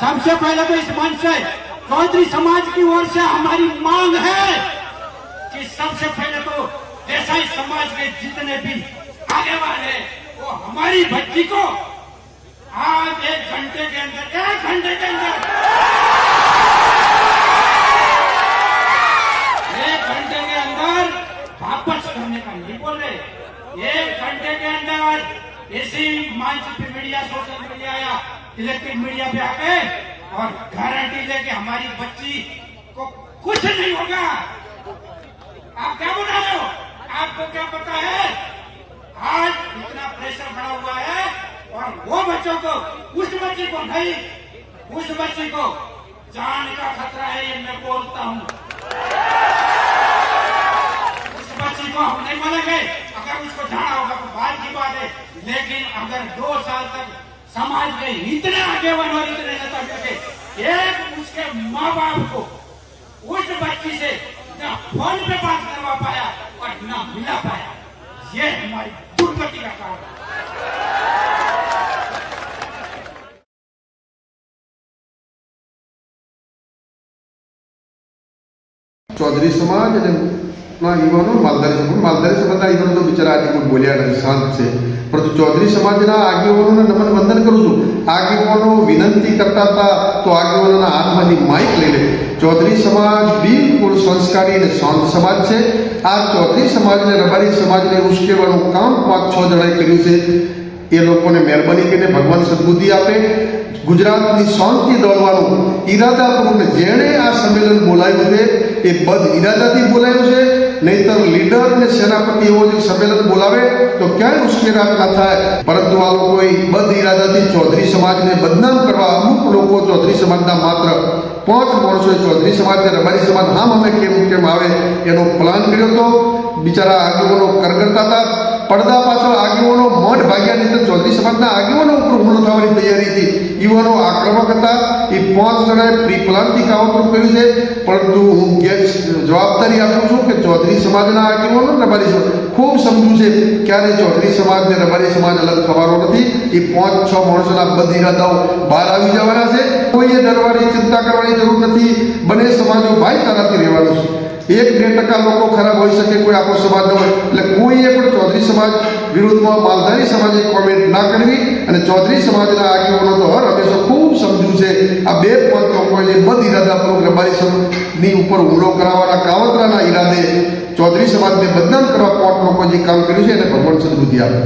सबसे पहले तो इस मंच से चौधरी समाज की ओर से हमारी मांग है कि सबसे पहले तो देसाई समाज के जितने भी आगे वाले वो हमारी बच्ची को आज 1 घंटे के अंदर वापस करने का नहीं बोल रहे। 1 घंटे के अंदर इसी मंच पे मीडिया, सोशल मीडिया या इलेक्ट्रिक मीडिया पे आके और गारंटी लेके हमारी बच्ची को कुछ नहीं होगा। आप क्या बता रहे हो? आपको क्या पता है? आज इतना प्रेशर बढ़ा हुआ है और वो बच्चों को, उस बच्ची को नहीं, उस बच्ची को जान का खतरा है, ये मैं बोलता हूँ। बच्ची को हम नहीं मानेंगे। अगर उसको जाना होगा तो बात की बात है, लेकिन अगर 2 साल तक समाज के इतने आगेवान और इतने नेता करके एक उसके माँ बाप को उस बच्ची से न फोन पे बात करवा पाया और न मिला पाया, ये हमारी दुर्गति का कारण है। चौधरी समाज युवाओं मालधारी समाज युवाओं तो बिचारा आज कोई बोलिया नहीं शांत से, परंतु चौधरी समाज આગેવાનો નમન વંદન કરું છું। આગેવાનો વિનંતી કરતા હતા તો આગેવાનોના હાથમાંથી માઇક લઈ લે। ચૌધરી સમાજ બિલકુલ સંસ્કારી અને શાંત સમાજ છે। આ ચૌધરી સમાજને રબારી સમાજને ઉશ્કેરવાનું કામ 5-6 જણાએ કર્યું છે। એ લોકોને મહેરબાની કરીને ભગવાન સદબુદ્ધિ આપે। ગુજરાતની શાંતિ દોડવાનું ઈરાદાપૂર્વક જેણે આ સંમેલન બોલાવ્યું છે એ બદ ઈરાદાથી બોલાવ્યું છે। નહીતર લીડર ને સેનાપતિ એવો જે સંમેલન બોલાવે તો ક્યાંય ઉશ્કેરાટ ના થાય, પરંતુ આ લોકોએ બદ ઈરાદાથી ચૌધરી સમાજને બદનામ કરવા અમુક લોકો ચૌધરી સમાજના માત્ર 5 માણસોએ ચૌધરી સમાજને રબારી સમાજ હામ અમે કેમ આવે એનો પ્લાન કર્યો હતો। બિચારા આગેવાનો કરગરતા હતા, પડદા પાછળ આગેવાનો મઠ ભાગ્યા નહીં તો ચૌધરી સમાજના આગેવાનો ઉપર હુમલો થવાની તૈયારી હતી। યુવાનો આક્રમક હતા। એ 5 જણાએ પ્રી પ્લાનથી કાવતરું કર્યું છે, પરંતુ હું જવાબદારી આપું છું કે ચૌધરી સમાજના આગેવાનો રબારી સમાજ ખૂબ સમજુ છે ક્યારે ચૌધરી સમાજ ને રબારી સમાજ અલગ થવાનો નથી। એ 5-6 માણસોના બદ ઇરાદાઓ બહાર આવી જવાના છે। કોઈએ ડરવાની ચિંતા કરવાની જરૂર નથી। બંને સમાજો ભાઈચારાથી રહેવાનું છે। 1-2% લોકો ખરાબ હોઈ શકે, કોઈ આખો સમાજ ન હોય, એટલે કોઈએ પણ ચૌધરી સમાજ વિરુદ્ધમાં માલધારી સમાજે કોમેન્ટ ના કરવી। અને ચૌધરી સમાજના આગેવાનો તો હર હંમેશા ખૂબ સમજુ છે આ 2-5 લોકોએ જે બદ ઇરાદાપૂર્વક રબારી સમાજની ઉપર હુમલો કરાવવાના કાવતરાના ઈરાદે ચૌધરી સમાજને બદનામ કરવા 5 લોકો જે કામ કર્યું છે એને ભગવાન સદબુદ્ધિ આપે।